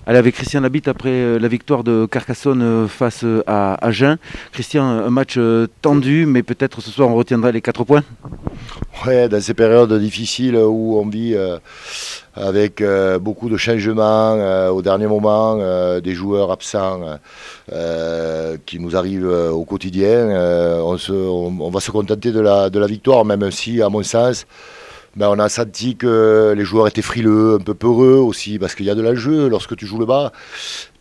Allez, avec Christian Labitte après la victoire de Carcassonne face à Agen. Christian, un match tendu, mais peut-être ce soir on retiendra les 4 points. Ouais, dans ces périodes difficiles où on vit avec beaucoup de changements au dernier moment, des joueurs absents qui nous arrivent au quotidien, on va se contenter de la victoire, même si, à mon sens, ben, on a senti que les joueurs étaient frileux, un peu peureux aussi, parce qu'il y a de l'enjeu. Lorsque tu joues le bas,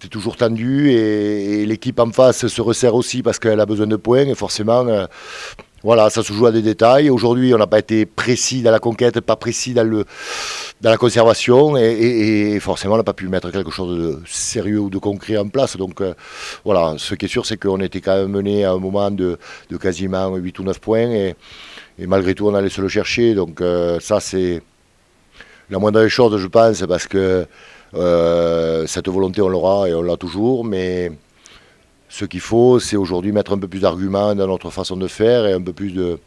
tu es toujours tendu et l'équipe en face se resserre aussi parce qu'elle a besoin de points. Et forcément, voilà, ça se joue à des détails. Aujourd'hui, on n'a pas été précis dans la conquête, pas précis dans la conservation. Et forcément, on n'a pas pu mettre quelque chose de sérieux ou de concret en place. Donc voilà, ce qui est sûr, c'est qu'on était quand même mené à un moment de quasiment 8 ou 9 points. Et malgré tout, on allait se le chercher. Donc ça, c'est la moindre des choses, je pense, parce que cette volonté, on l'aura et on l'a toujours. Mais ce qu'il faut, c'est aujourd'hui mettre un peu plus d'arguments dans notre façon de faire et un peu plus de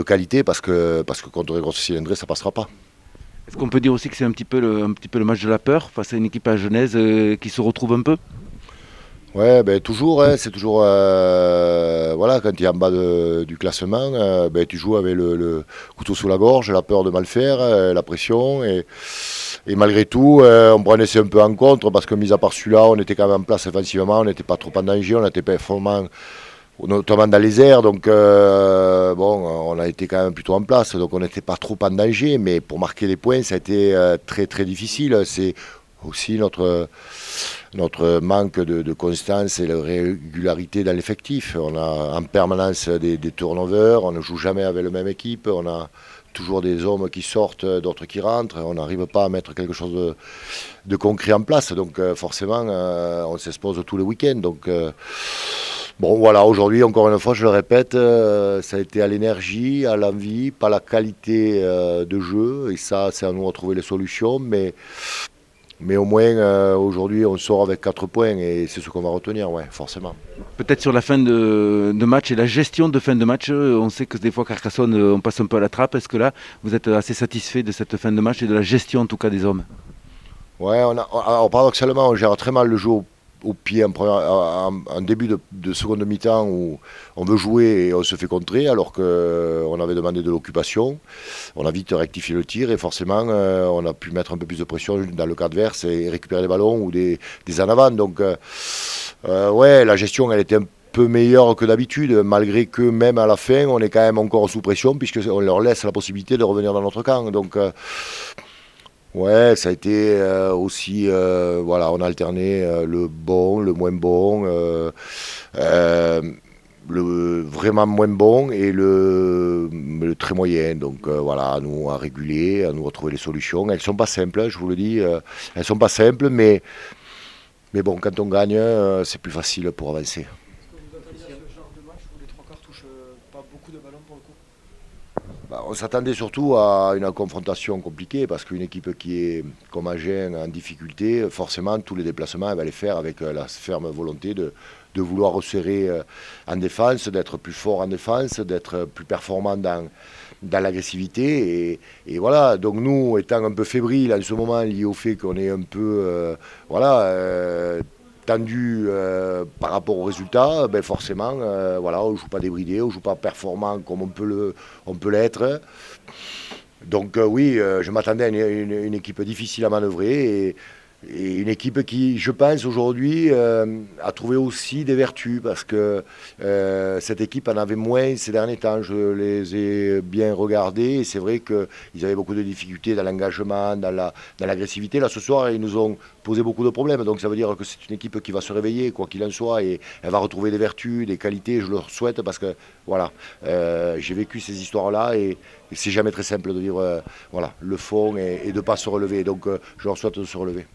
qualité, parce que contre les grosses cylindrées, ça ne passera pas. Est-ce qu'on peut dire aussi que c'est un petit peu le match de la peur face à une équipe à Genèse qui se retrouve un peu? Ouais, ben toujours, hein, c'est toujours voilà, quand tu es en bas du classement, ben, tu joues avec le couteau sous la gorge, la peur de mal faire, la pression et malgré tout, on prenait ça un peu en contre parce que mis à part celui-là, on était quand même en place offensivement, on n'était pas trop en danger, on était performant notamment dans les airs, donc bon, on a été quand même plutôt en place, donc on n'était pas trop en danger, mais pour marquer les points, ça a été très très difficile. C'est aussi notre manque de constance et de régularité dans l'effectif. On a en permanence des turnovers, on ne joue jamais avec la même équipe, on a toujours des hommes qui sortent, d'autres qui rentrent, on n'arrive pas à mettre quelque chose de concret en place, donc forcément on s'expose tous les week-ends. Donc bon voilà, aujourd'hui encore une fois je le répète, ça a été à l'énergie, à l'envie, pas la qualité de jeu, et ça c'est à nous de trouver les solutions, mais au moins, aujourd'hui, on sort avec 4 points et c'est ce qu'on va retenir, ouais, forcément. Peut-être sur la fin de match et la gestion de fin de match, on sait que des fois Carcassonne, on passe un peu à la trappe. Est-ce que là, vous êtes assez satisfait de cette fin de match et de la gestion en tout cas des hommes? Ouais, alors, paradoxalement, on gère très mal le jeu au pied en début de seconde mi-temps où on veut jouer et on se fait contrer alors qu'on avait demandé de l'occupation. On a vite rectifié le tir et forcément on a pu mettre un peu plus de pression dans le cadre adverse et récupérer les ballons ou des en avant. Donc ouais, la gestion elle était un peu meilleure que d'habitude, malgré que même à la fin on est quand même encore sous pression puisqu'on leur laisse la possibilité de revenir dans notre camp. Donc ouais, ça a été aussi, voilà, on a alterné le bon, le moins bon, euh, le vraiment moins bon et le très moyen. Donc voilà, à nous à réguler, à nous retrouver les solutions. Elles sont pas simples, je vous le dis, elles sont pas simples, mais bon, quand on gagne, c'est plus facile pour avancer. Est-ce que vous attendez à ce genre de match où les trois quarts touchent pas beaucoup de ballons pour le coup? Bah, on s'attendait surtout à une confrontation compliquée parce qu'une équipe qui est comme Agen en difficulté, forcément tous les déplacements elle va les faire avec la ferme volonté de vouloir resserrer en défense, d'être plus fort en défense, d'être plus performant dans l'agressivité. Et voilà, donc nous étant un peu fébriles en ce moment lié au fait qu'on est un peu voilà, tendu par rapport aux résultats, ben forcément, voilà, on ne joue pas débridé, on ne joue pas performant comme on peut l'être. Donc oui, je m'attendais à une équipe difficile à manœuvrer et une équipe qui, je pense, aujourd'hui a trouvé aussi des vertus parce que cette équipe en avait moins ces derniers temps. Je les ai bien regardés et c'est vrai qu'ils avaient beaucoup de difficultés dans l'engagement, dans l'agressivité. Là, ce soir, ils nous ont posé beaucoup de problèmes. Donc ça veut dire que c'est une équipe qui va se réveiller, quoi qu'il en soit, et elle va retrouver des vertus, des qualités. Je leur souhaite parce que, voilà, j'ai vécu ces histoires-là et c'est jamais très simple de vivre voilà, le fond et de ne pas se relever. Donc je leur souhaite de se relever.